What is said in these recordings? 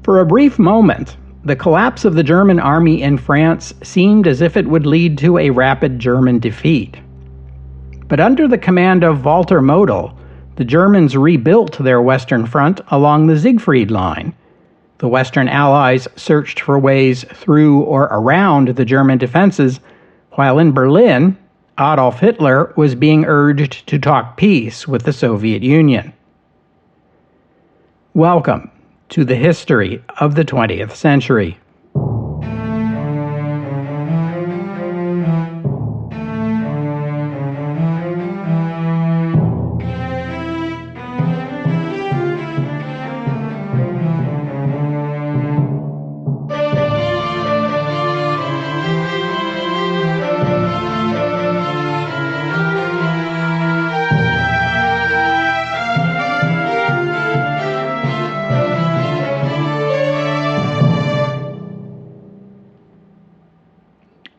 For a brief moment, the collapse of the German army in France seemed as if it would lead to a rapid German defeat. But under the command of Walter Model, the Germans rebuilt their Western Front along the Siegfried Line. The Western Allies searched for ways through or around the German defenses, while in Berlin, Adolf Hitler was being urged to talk peace with the Soviet Union. Welcome to the history of the 20th century.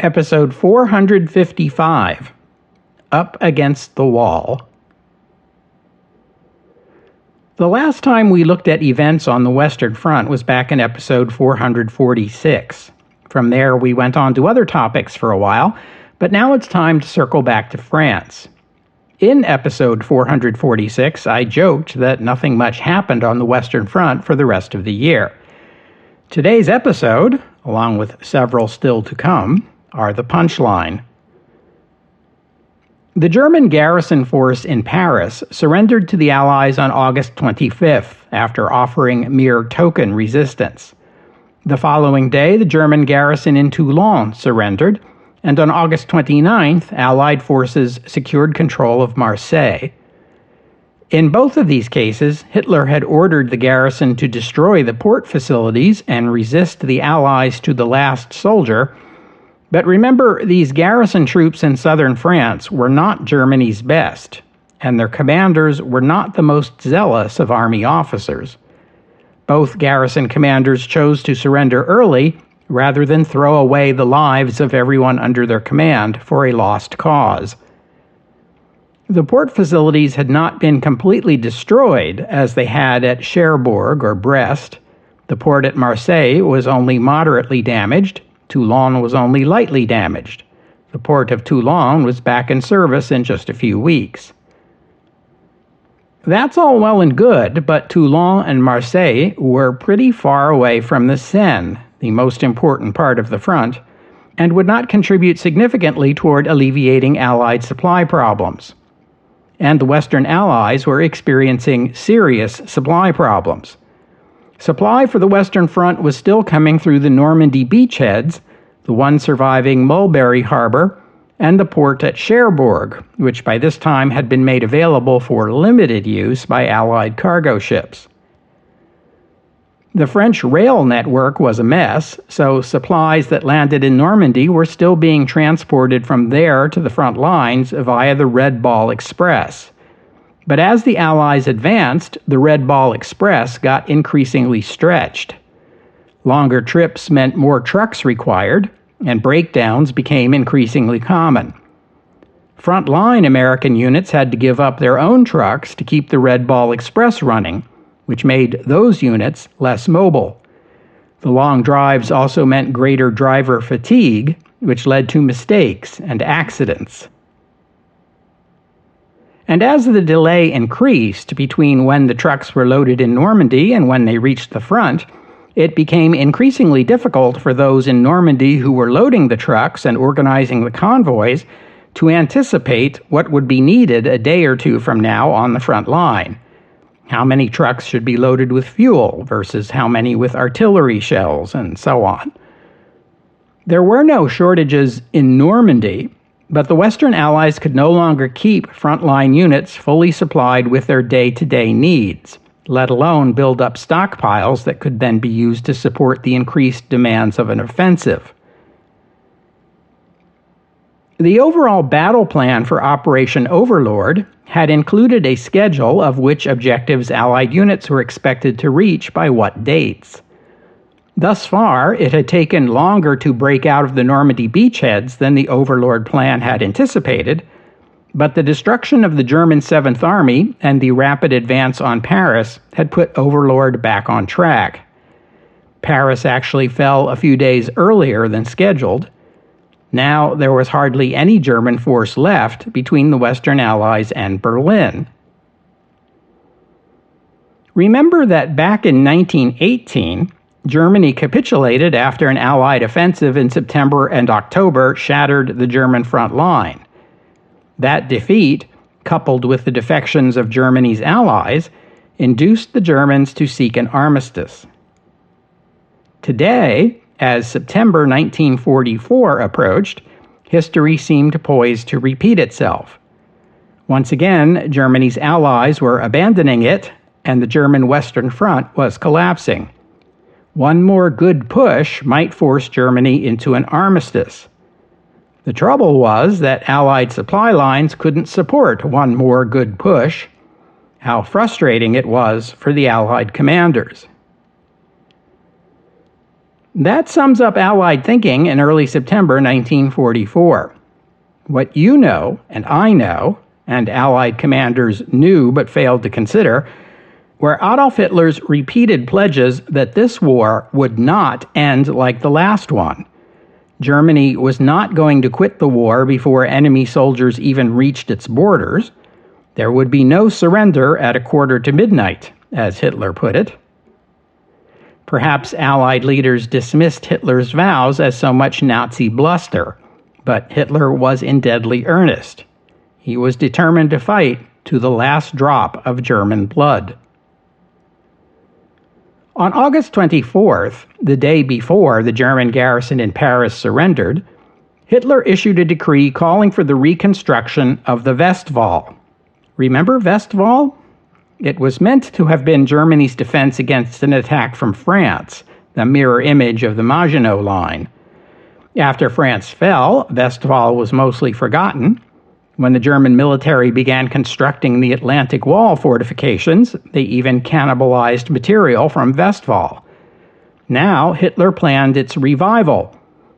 Episode 455, Up Against the Wall. The last time we looked at events on the Western Front was back in episode 446. From there, we went on to other topics for a while, but now it's time to circle back to France. In episode 446, I joked that nothing much happened on the Western Front for the rest of the year. Today's episode, along with several still to come, are the punchline. The German garrison force in Paris surrendered to the Allies on August 25th after offering mere token resistance. The following day, the German garrison in Toulon surrendered, and on August 29th, Allied forces secured control of Marseille. In both of these cases, Hitler had ordered the garrison to destroy the port facilities and resist the Allies to the last soldier. But remember, these garrison troops in southern France were not Germany's best, and their commanders were not the most zealous of army officers. Both garrison commanders chose to surrender early rather than throw away the lives of everyone under their command for a lost cause. The port facilities had not been completely destroyed as they had at Cherbourg or Brest. The port at Marseille was only moderately damaged. Toulon was only lightly damaged. The port of Toulon was back in service in just a few weeks. That's all well and good, but Toulon and Marseille were pretty far away from the Seine, the most important part of the front, and would not contribute significantly toward alleviating Allied supply problems. And the Western Allies were experiencing serious supply problems. Supply for the Western Front was still coming through the Normandy beachheads, the one surviving Mulberry Harbor, and the port at Cherbourg, which by this time had been made available for limited use by Allied cargo ships. The French rail network was a mess, so supplies that landed in Normandy were still being transported from there to the front lines via the Red Ball Express. But as the Allies advanced, the Red Ball Express got increasingly stretched. Longer trips meant more trucks required, and breakdowns became increasingly common. Front-line American units had to give up their own trucks to keep the Red Ball Express running, which made those units less mobile. The long drives also meant greater driver fatigue, which led to mistakes and accidents. And as the delay increased between when the trucks were loaded in Normandy and when they reached the front, it became increasingly difficult for those in Normandy who were loading the trucks and organizing the convoys to anticipate what would be needed a day or two from now on the front line. How many trucks should be loaded with fuel versus how many with artillery shells, and so on. There were no shortages in Normandy, but the Western Allies could no longer keep frontline units fully supplied with their day-to-day needs, let alone build up stockpiles that could then be used to support the increased demands of an offensive. The overall battle plan for Operation Overlord had included a schedule of which objectives Allied units were expected to reach by what dates. Thus far, it had taken longer to break out of the Normandy beachheads than the Overlord plan had anticipated, but the destruction of the German 7th Army and the rapid advance on Paris had put Overlord back on track. Paris actually fell a few days earlier than scheduled. Now there was hardly any German force left between the Western Allies and Berlin. Remember that back in 1918, Germany capitulated after an Allied offensive in September and October shattered the German front line. That defeat, coupled with the defections of Germany's allies, induced the Germans to seek an armistice. Today, as September 1944 approached, history seemed poised to repeat itself. Once again, Germany's allies were abandoning it, and the German Western Front was collapsing. One more good push might force Germany into an armistice. The trouble was that Allied supply lines couldn't support one more good push. How frustrating it was for the Allied commanders. That sums up Allied thinking in early September 1944. What you know, and I know, and Allied commanders knew but failed to consider, were Adolf Hitler's repeated pledges that this war would not end like the last one. Germany was not going to quit the war before enemy soldiers even reached its borders. There would be no surrender at midnight, as Hitler put it. Perhaps Allied leaders dismissed Hitler's vows as so much Nazi bluster, but Hitler was in deadly earnest. He was determined to fight to the last drop of German blood. On August 24th, the day before the German garrison in Paris surrendered, Hitler issued a decree calling for the reconstruction of the Westwall. Remember Westwall? It was meant to have been Germany's defense against an attack from France, the mirror image of the Maginot Line. After France fell, Westwall was mostly forgotten. When the German military began constructing the Atlantic Wall fortifications, they even cannibalized material from Westwall. Now Hitler planned its revival,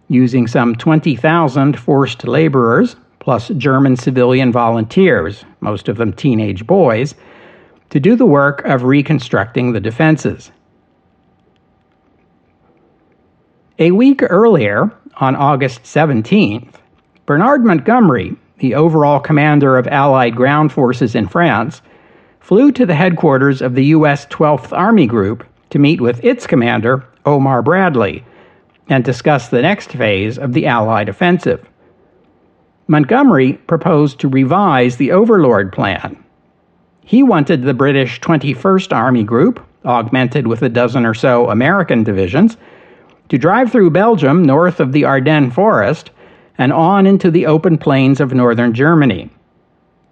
using some 20,000 forced laborers, plus German civilian volunteers, most of them teenage boys, to do the work of reconstructing the defenses. A week earlier, on August 17th, Bernard Montgomery, the overall commander of Allied ground forces in France, flew to the headquarters of the U.S. 12th Army Group to meet with its commander, Omar Bradley, and discuss the next phase of the Allied offensive. Montgomery proposed to revise the Overlord Plan. He wanted the British 21st Army Group, augmented with a dozen or so American divisions, to drive through Belgium north of the Ardennes Forest and on into the open plains of northern Germany.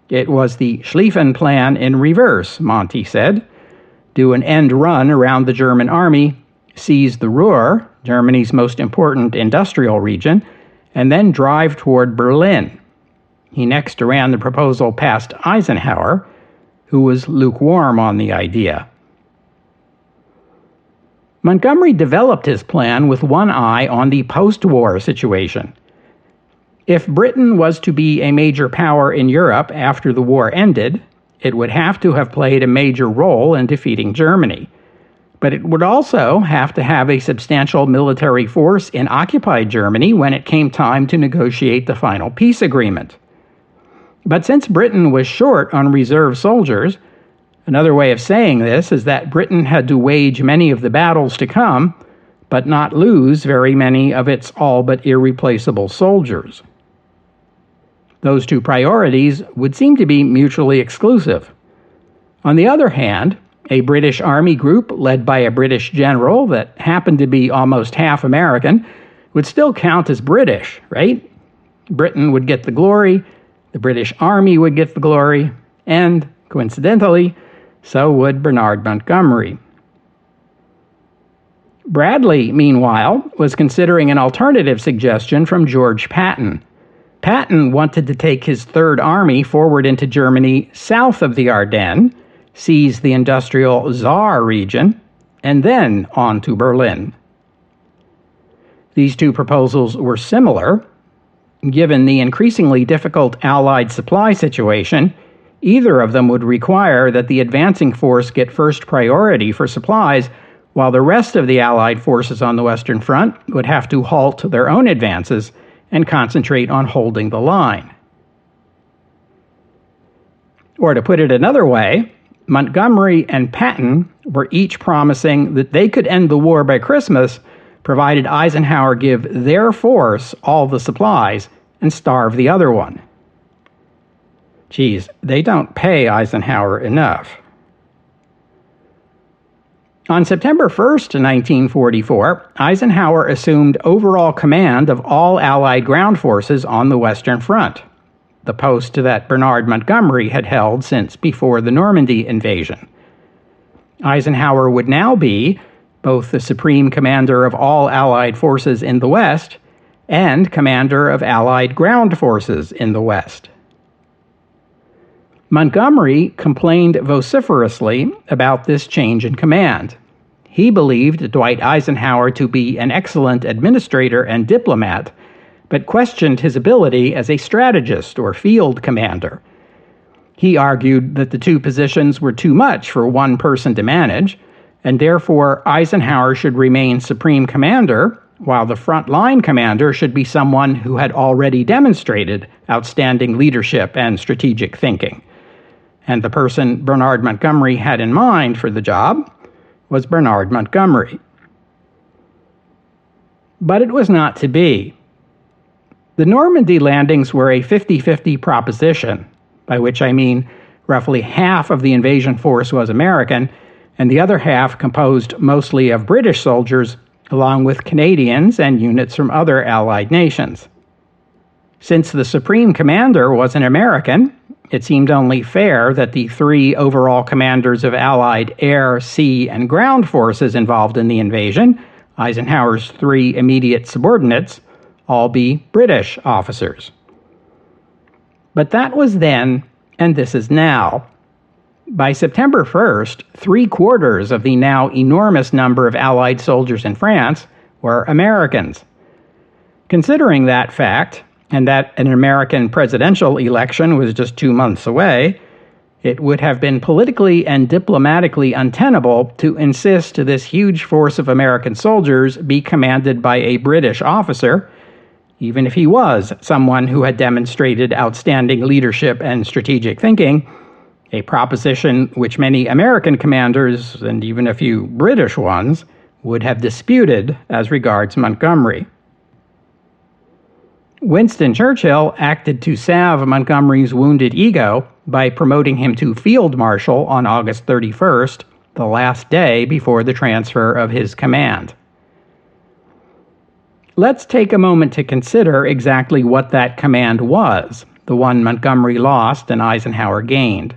It was the Schlieffen Plan in reverse, Monty said. Do an end run around the German army, seize the Ruhr, Germany's most important industrial region, and then drive toward Berlin. He next ran the proposal past Eisenhower, who was lukewarm on the idea. Montgomery developed his plan with one eye on the post-war situation. If Britain was to be a major power in Europe after the war ended, it would have to have played a major role in defeating Germany. But it would also have to have a substantial military force in occupied Germany when it came time to negotiate the final peace agreement. But since Britain was short on reserve soldiers, another way of saying this is that Britain had to wage many of the battles to come, but not lose very many of its all but irreplaceable soldiers. Those two priorities would seem to be mutually exclusive. On the other hand, a British Army group led by a British general that happened to be almost half American would still count as British, right? Britain would get the glory, the British Army would get the glory, and, coincidentally, so would Bernard Montgomery. Bradley, meanwhile, was considering an alternative suggestion from George Patton. Patton wanted to take his Third Army forward into Germany south of the Ardennes, seize the industrial Saar region, and then on to Berlin. These two proposals were similar. Given the increasingly difficult Allied supply situation, either of them would require that the advancing force get first priority for supplies while the rest of the Allied forces on the Western Front would have to halt their own advances and concentrate on holding the line. Or to put it another way, Montgomery and Patton were each promising that they could end the war by Christmas, provided Eisenhower give their force all the supplies and starve the other one. Geez, they don't pay Eisenhower enough. On September 1st, 1944, Eisenhower assumed overall command of all Allied ground forces on the Western Front, the post that Bernard Montgomery had held since before the Normandy invasion. Eisenhower would now be both the supreme commander of all Allied forces in the West and commander of Allied ground forces in the West. Montgomery complained vociferously about this change in command. He believed Dwight Eisenhower to be an excellent administrator and diplomat, but questioned his ability as a strategist or field commander. He argued that the two positions were too much for one person to manage, and therefore Eisenhower should remain supreme commander, while the front-line commander should be someone who had already demonstrated outstanding leadership and strategic thinking. And the person Bernard Montgomery had in mind for the job was Bernard Montgomery. But it was not to be. The Normandy landings were a 50-50 proposition, by which I mean roughly half of the invasion force was American, and the other half composed mostly of British soldiers, along with Canadians and units from other Allied nations. Since the Supreme Commander was an American, it seemed only fair that the three overall commanders of Allied air, sea, and ground forces involved in the invasion, Eisenhower's three immediate subordinates, all be British officers. But that was then, and this is now. By September 1st, 3/4 of the now enormous number of Allied soldiers in France were Americans. Considering that fact, and that an American presidential election was just 2 months away, it would have been politically and diplomatically untenable to insist this huge force of American soldiers be commanded by a British officer, even if he was someone who had demonstrated outstanding leadership and strategic thinking, a proposition which many American commanders, and even a few British ones, would have disputed as regards Montgomery. Winston Churchill acted to salve Montgomery's wounded ego by promoting him to Field Marshal on August 31st, the last day before the transfer of his command. Let's take a moment to consider exactly what that command was, the one Montgomery lost and Eisenhower gained.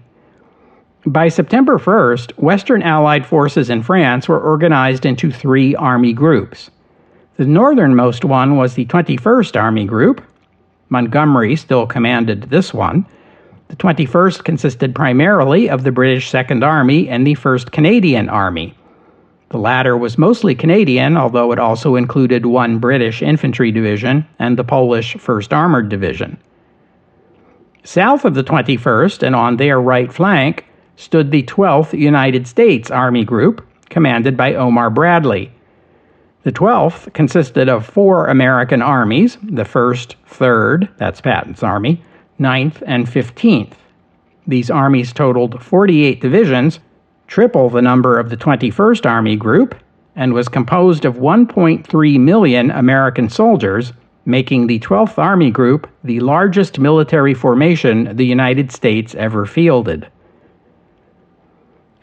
By September 1st, Western Allied forces in France were organized into 3 army groups. The northernmost one was the 21st Army Group. Montgomery still commanded this one. The 21st consisted primarily of the British Second Army and the 1st Canadian Army. The latter was mostly Canadian, although it also included 1 British infantry division and the Polish 1st Armored Division. South of the 21st and on their right flank stood the 12th United States Army Group, commanded by Omar Bradley. The 12th consisted of 4 American armies, the 1st, 3rd, that's Patton's army, 9th, and 15th. These armies totaled 48 divisions, triple the number of the 21st Army Group, and was composed of 1.3 million American soldiers, making the 12th Army Group the largest military formation the United States ever fielded.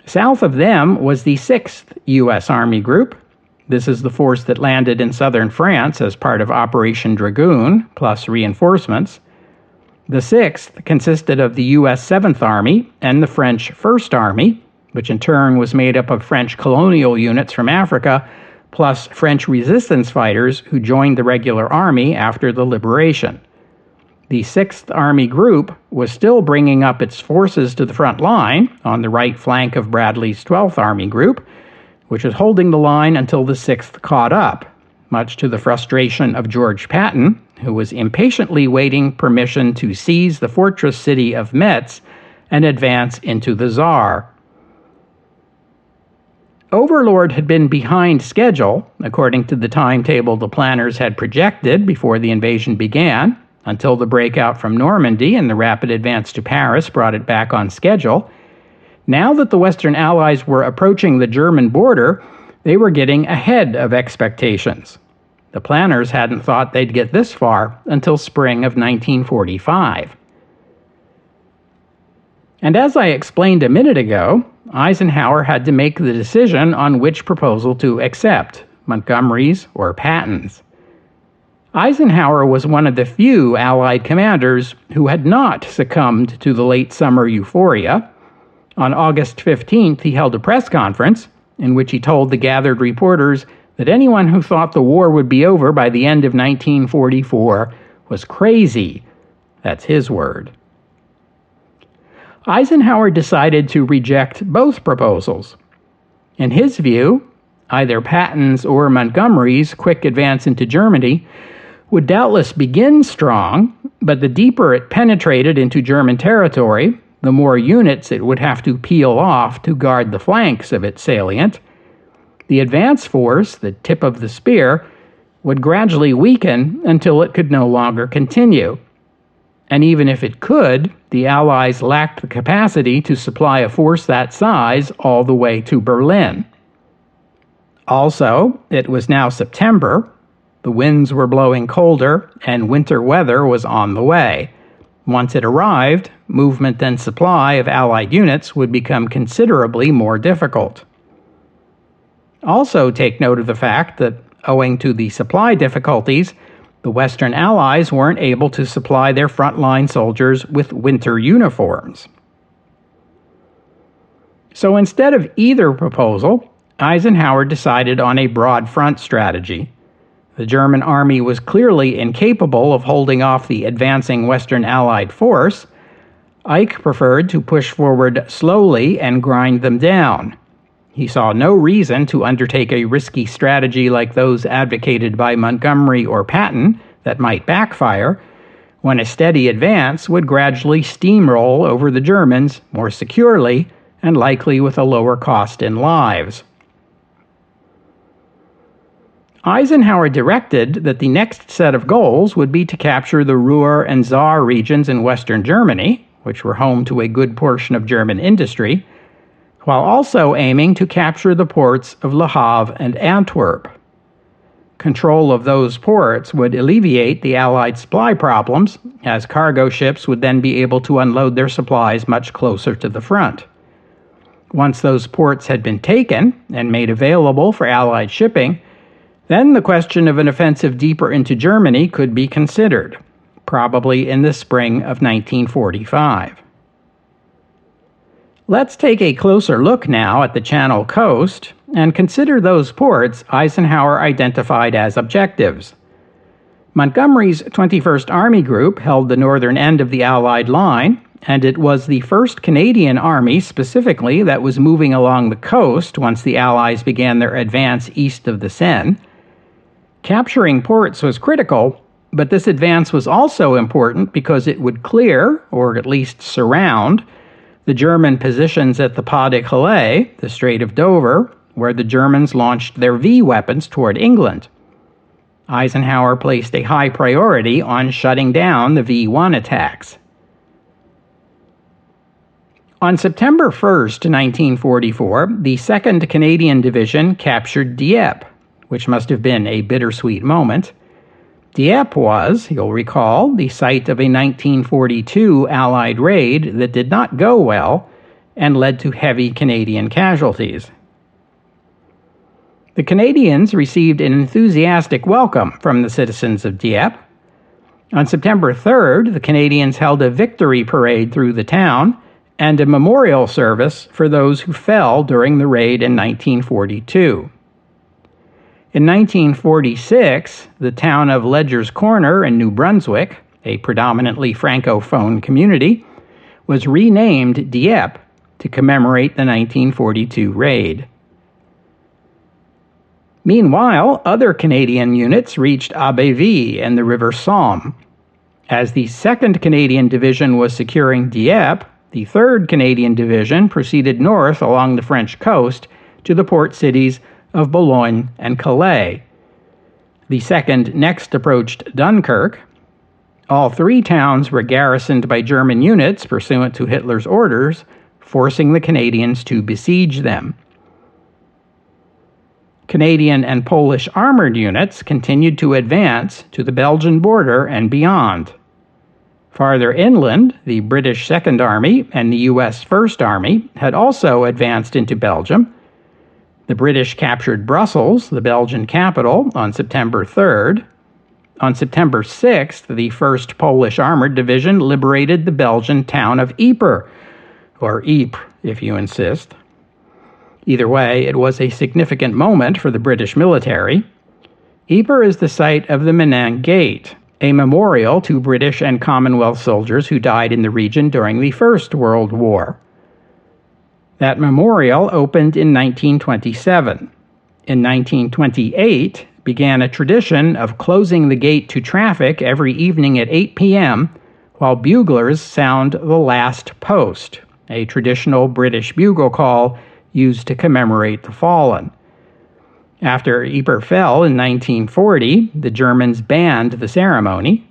South of them was the 6th U.S. Army Group. This is the force that landed in southern France as part of Operation Dragoon, plus reinforcements. The 6th consisted of the U.S. 7th Army and the French 1st Army, which in turn was made up of French colonial units from Africa, plus French resistance fighters who joined the regular army after the liberation. The 6th Army Group was still bringing up its forces to the front line on the right flank of Bradley's 12th Army Group, which was holding the line until the 6th caught up, much to the frustration of George Patton, who was impatiently waiting permission to seize the fortress city of Metz and advance into the Saar. Overlord had been behind schedule, according to the timetable the planners had projected before the invasion began, until the breakout from Normandy and the rapid advance to Paris brought it back on schedule. Now that the Western Allies were approaching the German border, they were getting ahead of expectations. The planners hadn't thought they'd get this far until spring of 1945. And as I explained a minute ago, Eisenhower had to make the decision on which proposal to accept, Montgomery's or Patton's. Eisenhower was one of the few Allied commanders who had not succumbed to the late summer euphoria. On August 15th, he held a press conference in which he told the gathered reporters that anyone who thought the war would be over by the end of 1944 was crazy. That's his word. Eisenhower decided to reject both proposals. In his view, either Patton's or Montgomery's quick advance into Germany would doubtless begin strong, but the deeper it penetrated into German territory, the more units it would have to peel off to guard the flanks of its salient. The advance force, the tip of the spear, would gradually weaken until it could no longer continue. And even if it could, the Allies lacked the capacity to supply a force that size all the way to Berlin. Also, it was now September, the winds were blowing colder, and winter weather was on the way. Once it arrived, movement and supply of Allied units would become considerably more difficult. Also take note of the fact that, owing to the supply difficulties, the Western Allies weren't able to supply their frontline soldiers with winter uniforms. So instead of either proposal, Eisenhower decided on a broad front strategy. The German army was clearly incapable of holding off the advancing Western Allied force. Ike preferred to push forward slowly and grind them down. He saw no reason to undertake a risky strategy like those advocated by Montgomery or Patton that might backfire, when a steady advance would gradually steamroll over the Germans more securely and likely with a lower cost in lives. Eisenhower directed that the next set of goals would be to capture the Ruhr and Saar regions in western Germany, which were home to a good portion of German industry, while also aiming to capture the ports of Le Havre and Antwerp. Control of those ports would alleviate the Allied supply problems, as cargo ships would then be able to unload their supplies much closer to the front. Once those ports had been taken and made available for Allied shipping, then the question of an offensive deeper into Germany could be considered, probably in the spring of 1945. Let's take a closer look now at the Channel coast and consider those ports Eisenhower identified as objectives. Montgomery's 21st Army Group held the northern end of the Allied line, and it was the 1st Canadian Army specifically that was moving along the coast once the Allies began their advance east of the Seine. Capturing ports was critical, but this advance was also important because it would clear, or at least surround, the German positions at the Pas de Calais, the Strait of Dover, where the Germans launched their V weapons toward England. Eisenhower placed a high priority on shutting down the V-1 attacks. On September 1st, 1944, the 2nd Canadian Division captured Dieppe, which must have been a bittersweet moment. Dieppe was, you'll recall, the site of a 1942 Allied raid that did not go well and led to heavy Canadian casualties. The Canadians received an enthusiastic welcome from the citizens of Dieppe. On September 3rd, the Canadians held a victory parade through the town and a memorial service for those who fell during the raid in 1942. In 1946, the town of Ledger's Corner in New Brunswick, a predominantly Francophone community, was renamed Dieppe to commemorate the 1942 raid. Meanwhile, other Canadian units reached Abbeville and the River Somme. As the 2nd Canadian Division was securing Dieppe, the 3rd Canadian Division proceeded north along the French coast to the port cities of Boulogne and Calais. The second next approached Dunkirk. All three towns were garrisoned by German units pursuant to Hitler's orders, forcing the Canadians to besiege them. Canadian and Polish armored units continued to advance to the Belgian border and beyond. Farther inland, the British Second Army and the U.S. First Army had also advanced into Belgium. The British captured Brussels, the Belgian capital, on September 3rd. On September 6th, the 1st Polish Armored Division liberated the Belgian town of Ypres, or Ypres, if you insist. Either way, it was a significant moment for the British military. Ypres is the site of the Menin Gate, a memorial to British and Commonwealth soldiers who died in the region during the First World War. That memorial opened in 1927. In 1928, began a tradition of closing the gate to traffic every evening at 8 p.m. while buglers sound the last post, a traditional British bugle call used to commemorate the fallen. After Ypres fell in 1940, the Germans banned the ceremony.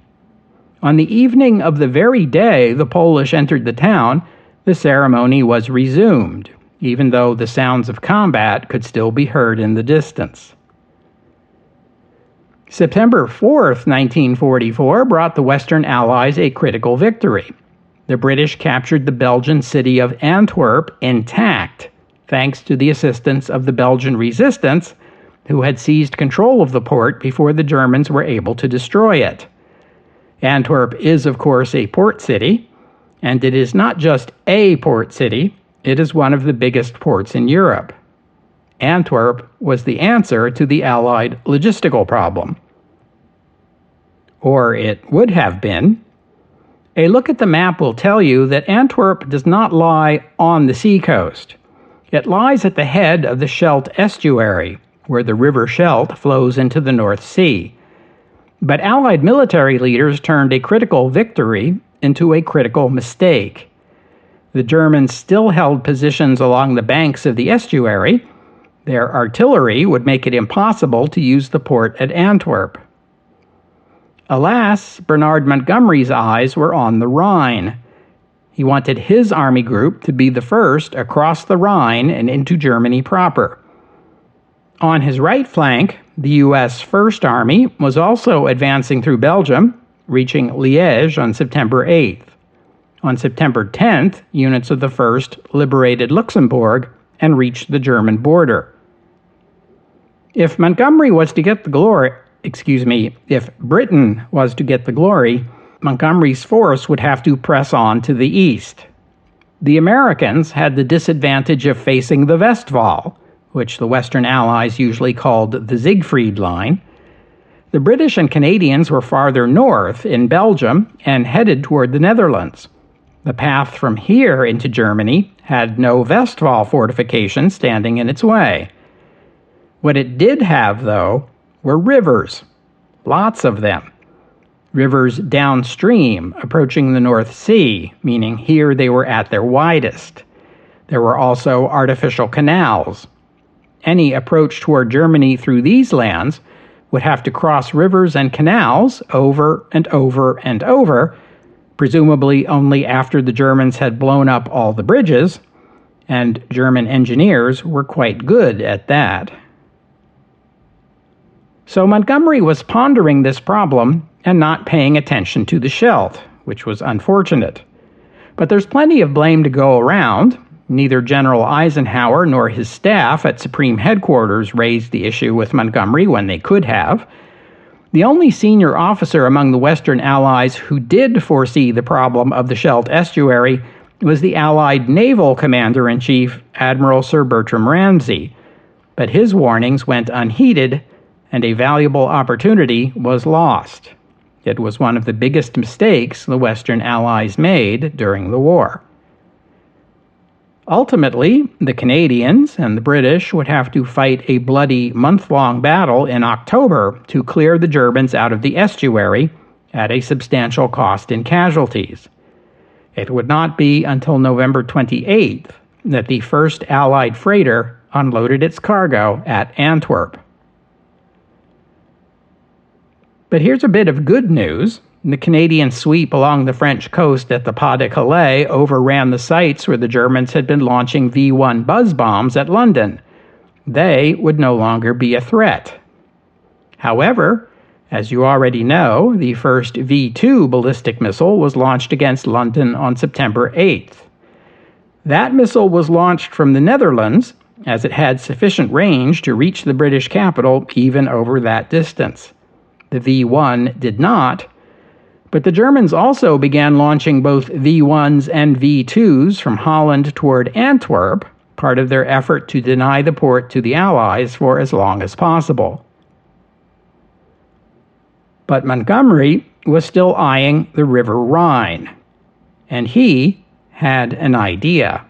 On the evening of the very day the Polish entered the town, the ceremony was resumed, even though the sounds of combat could still be heard in the distance. September 4th, 1944, brought the Western Allies a critical victory. The British captured the Belgian city of Antwerp intact, thanks to the assistance of the Belgian resistance, who had seized control of the port before the Germans were able to destroy it. Antwerp is, of course, a port city, and it is not just a port city, it is one of the biggest ports in Europe. Antwerp was the answer to the Allied logistical problem. Or it would have been. A look at the map will tell you that Antwerp does not lie on the seacoast. It lies at the head of the Scheldt estuary, where the River Scheldt flows into the North Sea. But Allied military leaders turned a critical victory into a critical mistake. The Germans still held positions along the banks of the estuary. Their artillery would make it impossible to use the port at Antwerp. Alas, Bernard Montgomery's eyes were on the Rhine. He wanted his army group to be the first across the Rhine and into Germany proper. On his right flank, the U.S. First Army was also advancing through Belgium, reaching Liège on September 8th. On September 10th, units of the 1st liberated Luxembourg and reached the German border. If Montgomery was to get the glory, if Britain was to get the glory, Montgomery's force would have to press on to the east. The Americans had the disadvantage of facing the Westwall, which the Western Allies usually called the Siegfried Line. The British and Canadians were farther north in Belgium and headed toward the Netherlands. The path from here into Germany had no Westwall fortification standing in its way. What it did have, though, were rivers. Lots of them. Rivers downstream, approaching the North Sea, meaning here they were at their widest. There were also artificial canals. Any approach toward Germany through these lands would have to cross rivers and canals over and over and over, presumably only after the Germans had blown up all the bridges, and German engineers were quite good at that. So Montgomery was pondering this problem and not paying attention to the Scheldt, which was unfortunate. But there's plenty of blame to go around. Neither General Eisenhower nor his staff at Supreme Headquarters raised the issue with Montgomery when they could have. The only senior officer among the Western Allies who did foresee the problem of the Scheldt estuary was the Allied Naval Commander-in-Chief, Admiral Sir Bertram Ramsay. But his warnings went unheeded, and a valuable opportunity was lost. It was one of the biggest mistakes the Western Allies made during the war. Ultimately, the Canadians and the British would have to fight a bloody month-long battle in October to clear the Germans out of the estuary at a substantial cost in casualties. It would not be until November 28th that the first Allied freighter unloaded its cargo at Antwerp. But here's a bit of good news. The Canadian sweep along the French coast at the Pas de Calais overran the sites where the Germans had been launching V-1 buzz bombs at London. They would no longer be a threat. However, as you already know, the first V-2 ballistic missile was launched against London on September 8th. That missile was launched from the Netherlands, as it had sufficient range to reach the British capital even over that distance. The V-1 did not, but the Germans also began launching both V-1s and V-2s from Holland toward Antwerp, part of their effort to deny the port to the Allies for as long as possible. But Montgomery was still eyeing the River Rhine, and he had an idea.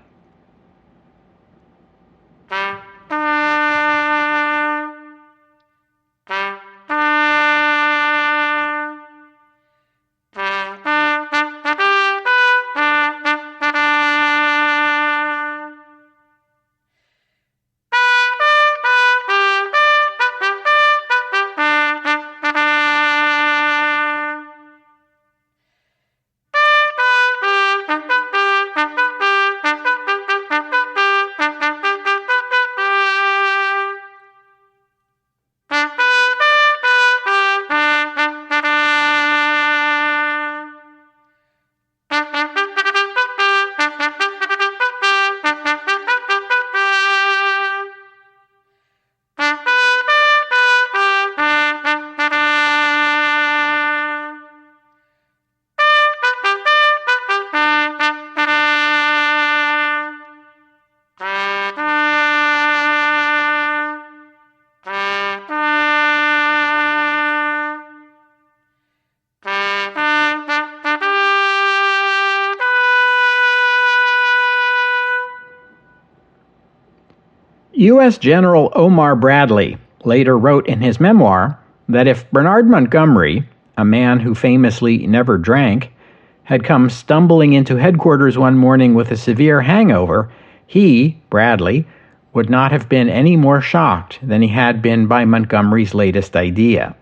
U.S. General Omar Bradley later wrote in his memoir that if Bernard Montgomery, a man who famously never drank, had come stumbling into headquarters one morning with a severe hangover, he, Bradley, would not have been any more shocked than he had been by Montgomery's latest idea.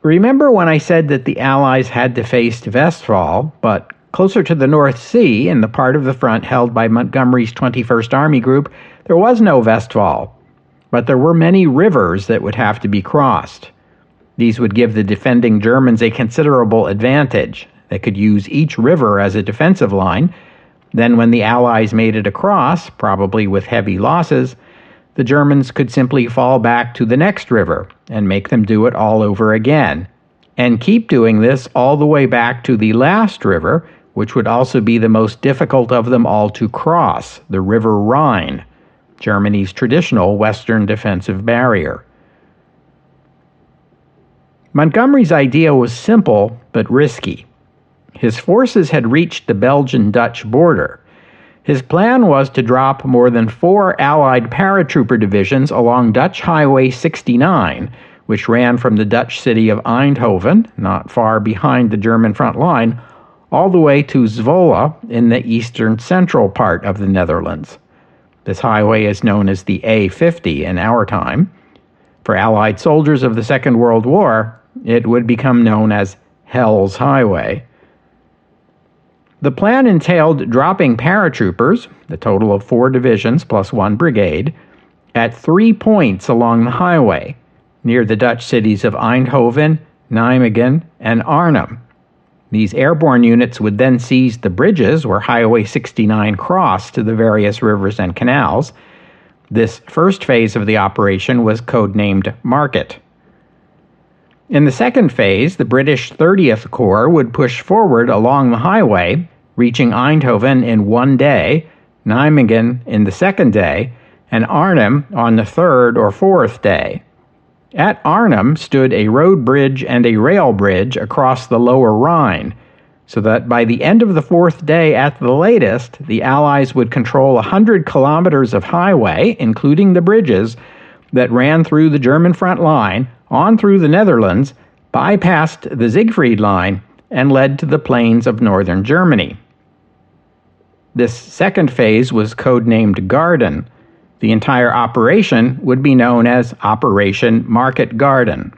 Remember when I said that the Allies had to face Westphal, but closer to the North Sea, in the part of the front held by Montgomery's 21st Army Group, there was no Westphal, but there were many rivers that would have to be crossed. These would give the defending Germans a considerable advantage. They could use each river as a defensive line. Then when the Allies made it across, probably with heavy losses, the Germans could simply fall back to the next river and make them do it all over again, and keep doing this all the way back to the last river, which would also be the most difficult of them all to cross, the River Rhine, Germany's traditional western defensive barrier. Montgomery's idea was simple but risky. His forces had reached the Belgian-Dutch border. His plan was to drop more than 4 Allied paratrooper divisions along Dutch Highway 69, which ran from the Dutch city of Eindhoven, not far behind the German front line, all the way to Zwolle in the eastern central part of the Netherlands. This highway is known as the A50 in our time. For Allied soldiers of the Second World War, it would become known as Hell's Highway. The plan entailed dropping paratroopers, the total of 4 divisions plus 1 brigade, at 3 points along the highway, near the Dutch cities of Eindhoven, Nijmegen, and Arnhem. These airborne units would then seize the bridges where Highway 69 crossed to the various rivers and canals. This first phase of the operation was codenamed Market. In the second phase, the British 30th Corps would push forward along the highway, reaching Eindhoven in 1 day, Nijmegen in the second day, and Arnhem on the third or fourth day. At Arnhem stood a road bridge and a rail bridge across the lower Rhine, so that by the end of the 4th day at the latest, the Allies would control 100 kilometers of highway, including the bridges, that ran through the German front line, on through the Netherlands, bypassed the Siegfried Line, and led to the plains of northern Germany. This second phase was codenamed Garden. The entire operation would be known as Operation Market Garden.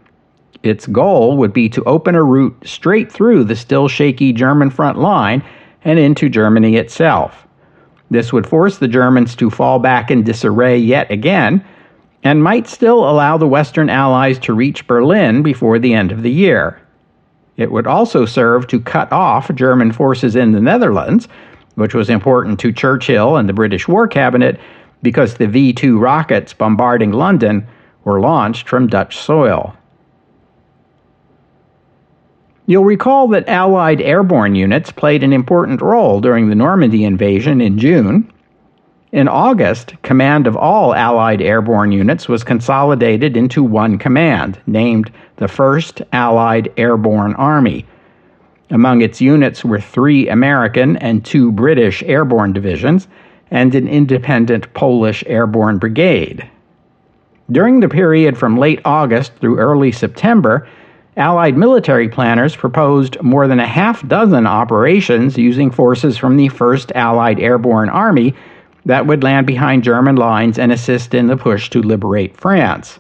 Its goal would be to open a route straight through the still shaky German front line and into Germany itself. This would force the Germans to fall back in disarray yet again, and might still allow the Western Allies to reach Berlin before the end of the year. It would also serve to cut off German forces in the Netherlands, which was important to Churchill and the British War Cabinet because the V-2 rockets bombarding London were launched from Dutch soil. You'll recall that Allied airborne units played an important role during the Normandy invasion in June. In August, command of all Allied airborne units was consolidated into one command, named the 1st Allied Airborne Army. Among its units were 3 American and 2 British airborne divisions, and an independent Polish airborne brigade. During the period from late August through early September, Allied military planners proposed more than a half-dozen operations using forces from the 1st Allied Airborne Army that would land behind German lines and assist in the push to liberate France.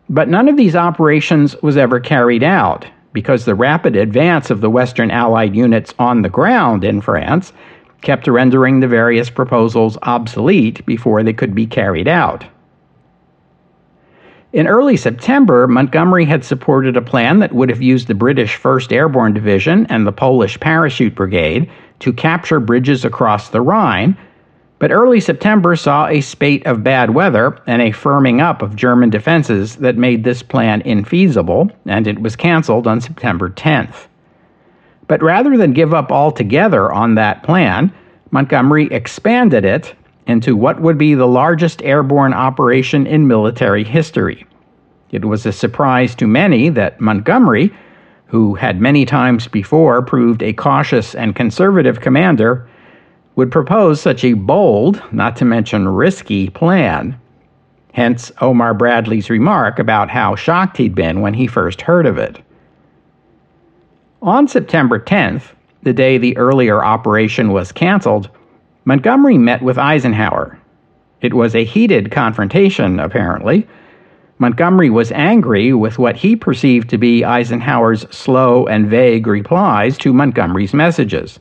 But none of these operations was ever carried out, because the rapid advance of the Western Allied units on the ground in France kept rendering the various proposals obsolete before they could be carried out. In early September, Montgomery had supported a plan that would have used the British 1st Airborne Division and the Polish Parachute Brigade to capture bridges across the Rhine, but early September saw a spate of bad weather and a firming up of German defenses that made this plan infeasible, and it was canceled on September 10th. But rather than give up altogether on that plan, Montgomery expanded it into what would be the largest airborne operation in military history. It was a surprise to many that Montgomery, who had many times before proved a cautious and conservative commander, would propose such a bold, not to mention risky, plan. Hence Omar Bradley's remark about how shocked he'd been when he first heard of it. On September 10th, the day the earlier operation was canceled, Montgomery met with Eisenhower. It was a heated confrontation, apparently. Montgomery was angry with what he perceived to be Eisenhower's slow and vague replies to Montgomery's messages.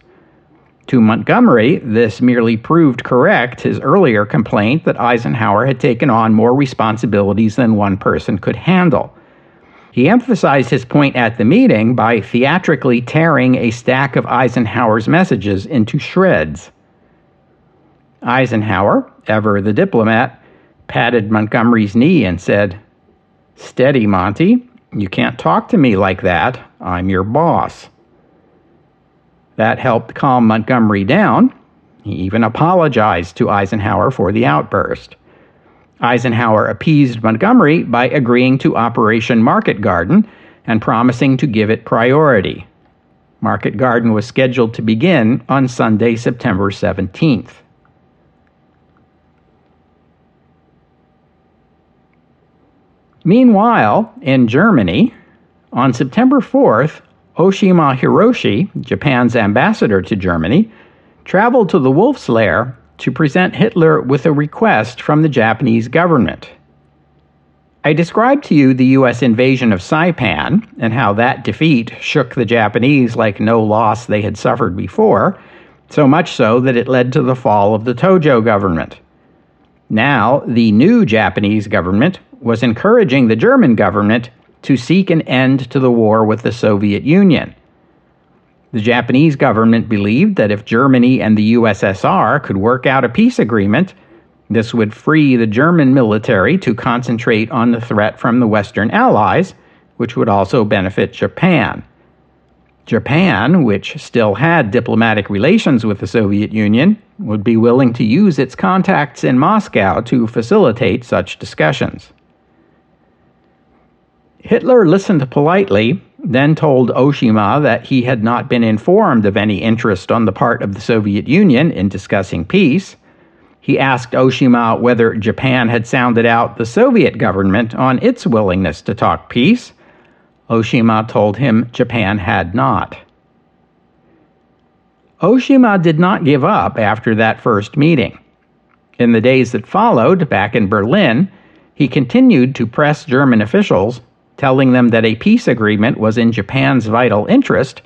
To Montgomery, this merely proved correct his earlier complaint that Eisenhower had taken on more responsibilities than one person could handle. He emphasized his point at the meeting by theatrically tearing a stack of Eisenhower's messages into shreds. Eisenhower, ever the diplomat, patted Montgomery's knee and said, "Steady, Monty. You can't talk to me like that. I'm your boss." That helped calm Montgomery down. He even apologized to Eisenhower for the outburst. Eisenhower appeased Montgomery by agreeing to Operation Market Garden and promising to give it priority. Market Garden was scheduled to begin on Sunday, September 17th. Meanwhile, in Germany, on September 4th, Oshima Hiroshi, Japan's ambassador to Germany, traveled to the Wolf's Lair to present Hitler with a request from the Japanese government. I described to you the U.S. invasion of Saipan and how that defeat shook the Japanese like no loss they had suffered before, so much so that it led to the fall of the Tojo government. Now, the new Japanese government was encouraging the German government to seek an end to the war with the Soviet Union. The Japanese government believed that if Germany and the USSR could work out a peace agreement, this would free the German military to concentrate on the threat from the Western Allies, which would also benefit Japan. Japan, which still had diplomatic relations with the Soviet Union, would be willing to use its contacts in Moscow to facilitate such discussions. Hitler listened politely, then told Oshima that he had not been informed of any interest on the part of the Soviet Union in discussing peace. He asked Oshima whether Japan had sounded out the Soviet government on its willingness to talk peace. Oshima told him Japan had not. Oshima did not give up after that first meeting. In the days that followed, back in Berlin, he continued to press German officials, telling them that a peace agreement was in Japan's vital interest,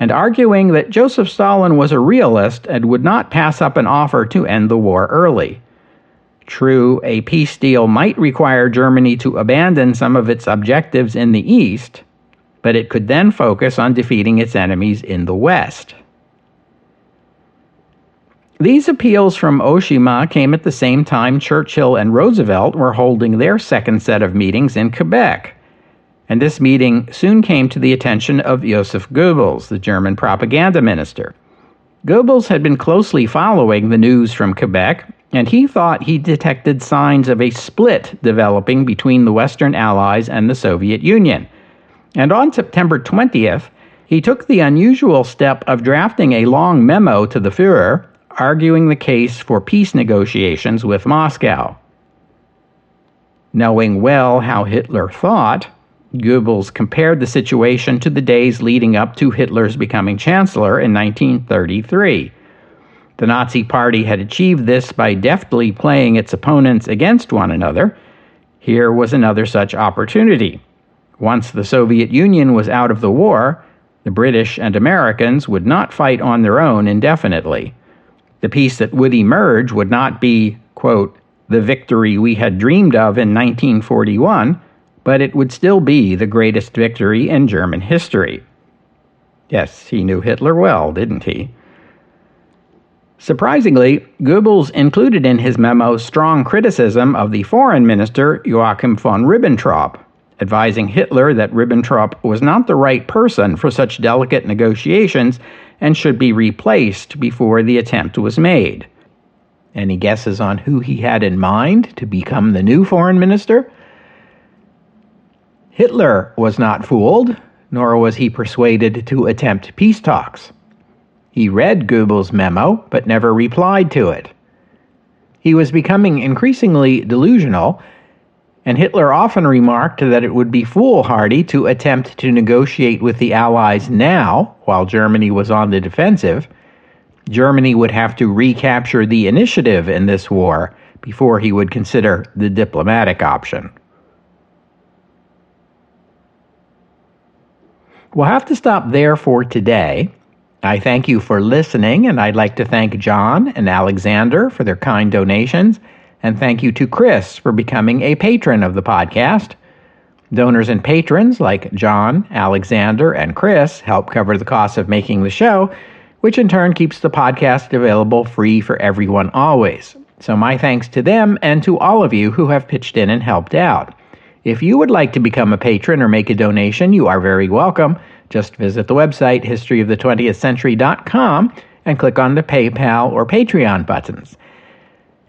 and arguing that Joseph Stalin was a realist and would not pass up an offer to end the war early. True, a peace deal might require Germany to abandon some of its objectives in the East, but it could then focus on defeating its enemies in the West. These appeals from Oshima came at the same time Churchill and Roosevelt were holding their second set of meetings in Quebec, and this meeting soon came to the attention of Joseph Goebbels, the German propaganda minister. Goebbels had been closely following the news from Quebec, and he thought he detected signs of a split developing between the Western Allies and the Soviet Union. And on September 20th, he took the unusual step of drafting a long memo to the Führer, arguing the case for peace negotiations with Moscow. Knowing well how Hitler thought, Goebbels compared the situation to the days leading up to Hitler's becoming chancellor in 1933. The Nazi Party had achieved this by deftly playing its opponents against one another. Here was another such opportunity. Once the Soviet Union was out of the war, the British and Americans would not fight on their own indefinitely. The peace that would emerge would not be, quote, the victory we had dreamed of in 1941, but it would still be the greatest victory in German history. Yes, he knew Hitler well, didn't he? Surprisingly, Goebbels included in his memo strong criticism of the foreign minister Joachim von Ribbentrop, advising Hitler that Ribbentrop was not the right person for such delicate negotiations and should be replaced before the attempt was made. Any guesses on who he had in mind to become the new foreign minister? Hitler was not fooled, nor was he persuaded to attempt peace talks. He read Goebbels' memo, but never replied to it. He was becoming increasingly delusional, and Hitler often remarked that it would be foolhardy to attempt to negotiate with the Allies now, while Germany was on the defensive. Germany would have to recapture the initiative in this war before he would consider the diplomatic option. We'll have to stop there for today. I thank you for listening, and I'd like to thank John and Alexander for their kind donations, and thank you to Chris for becoming a patron of the podcast. Donors and patrons like John, Alexander, and Chris help cover the costs of making the show, which in turn keeps the podcast available free for everyone always. So my thanks to them and to all of you who have pitched in and helped out. If you would like to become a patron or make a donation, you are very welcome. Just visit the website, historyofthe20thcentury.com, and click on the PayPal or Patreon buttons.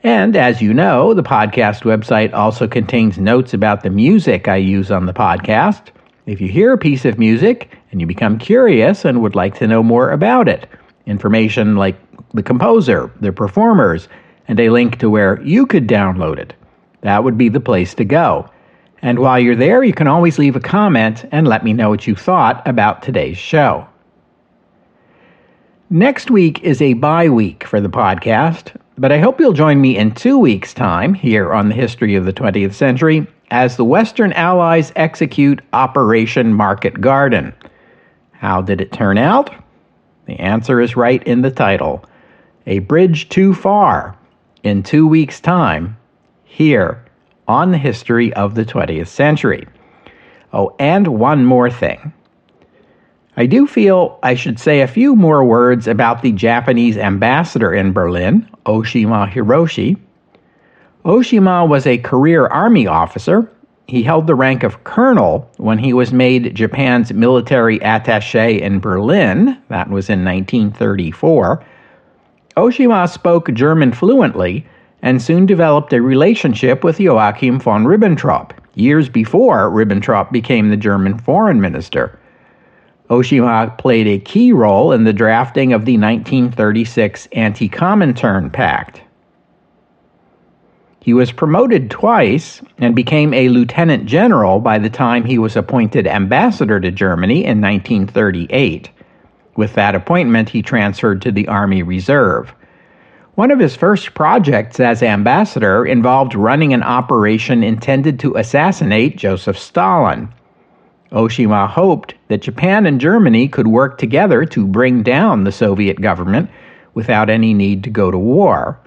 And as you know, the podcast website also contains notes about the music I use on the podcast. If you hear a piece of music and you become curious and would like to know more about it, information like the composer, the performers, and a link to where you could download it, that would be the place to go. And while you're there, you can always leave a comment and let me know what you thought about today's show. Next week is a bye week for the podcast, but I hope you'll join me in 2 weeks' time here on the History of the 20th Century as the Western Allies execute Operation Market Garden. How did it turn out? The answer is right in the title. A Bridge Too Far, in 2 weeks' time, here on the History of the 20th Century. Oh, and one more thing. I do feel I should say a few more words about the Japanese ambassador in Berlin, Oshima Hiroshi. Oshima was a career army officer. He held the rank of colonel when he was made Japan's military attaché in Berlin. That was in 1934. Oshima spoke German fluently and soon developed a relationship with Joachim von Ribbentrop, years before Ribbentrop became the German foreign minister. Oshima played a key role in the drafting of the 1936 Anti-Comintern Pact. He was promoted twice and became a lieutenant general by the time he was appointed ambassador to Germany in 1938. With that appointment, he transferred to the Army Reserve. One of his first projects as ambassador involved running an operation intended to assassinate Joseph Stalin. Oshima hoped that Japan and Germany could work together to bring down the Soviet government without any need to go to war.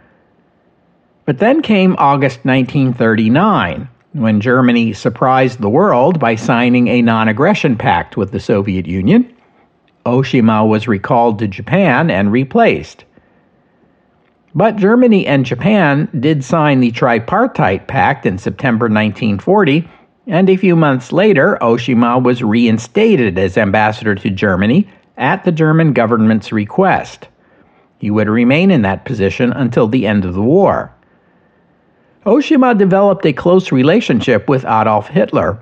But then came August 1939, when Germany surprised the world by signing a non-aggression pact with the Soviet Union. Oshima was recalled to Japan and replaced. But Germany and Japan did sign the Tripartite Pact in September 1940, and a few months later, Oshima was reinstated as ambassador to Germany at the German government's request. He would remain in that position until the end of the war. Oshima developed a close relationship with Adolf Hitler.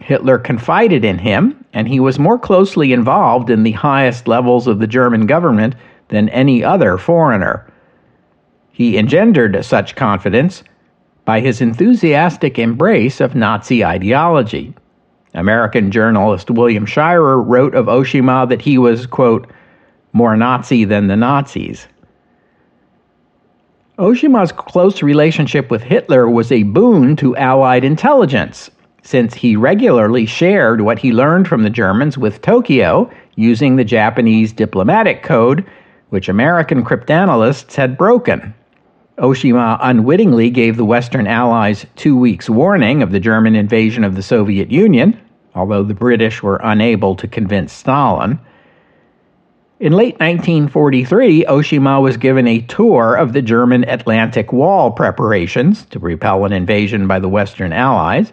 Hitler confided in him, and he was more closely involved in the highest levels of the German government than any other foreigner. He engendered such confidence by his enthusiastic embrace of Nazi ideology. American journalist William Shirer wrote of Oshima that he was, quote, more Nazi than the Nazis. Oshima's close relationship with Hitler was a boon to Allied intelligence, since he regularly shared what he learned from the Germans with Tokyo using the Japanese diplomatic code, which American cryptanalysts had broken. Oshima unwittingly gave the Western Allies 2 weeks' warning of the German invasion of the Soviet Union, although the British were unable to convince Stalin. In late 1943, Oshima was given a tour of the German Atlantic Wall preparations to repel an invasion by the Western Allies.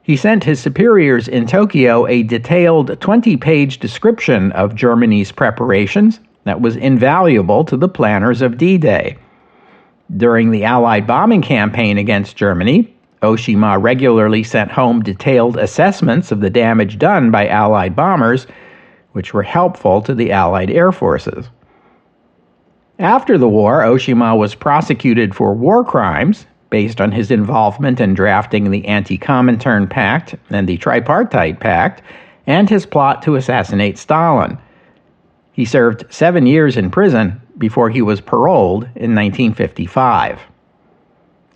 He sent his superiors in Tokyo a detailed 20-page description of Germany's preparations that was invaluable to the planners of D-Day. During the Allied bombing campaign against Germany, Oshima regularly sent home detailed assessments of the damage done by Allied bombers, which were helpful to the Allied air forces. After the war, Oshima was prosecuted for war crimes based on his involvement in drafting the Anti-Comintern Pact and the Tripartite Pact, and his plot to assassinate Stalin. He served 7 years in prison before he was paroled in 1955.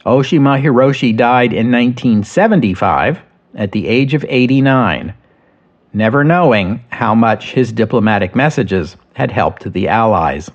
Oshima Hiroshi died in 1975 at the age of 89, never knowing how much his diplomatic messages had helped the Allies.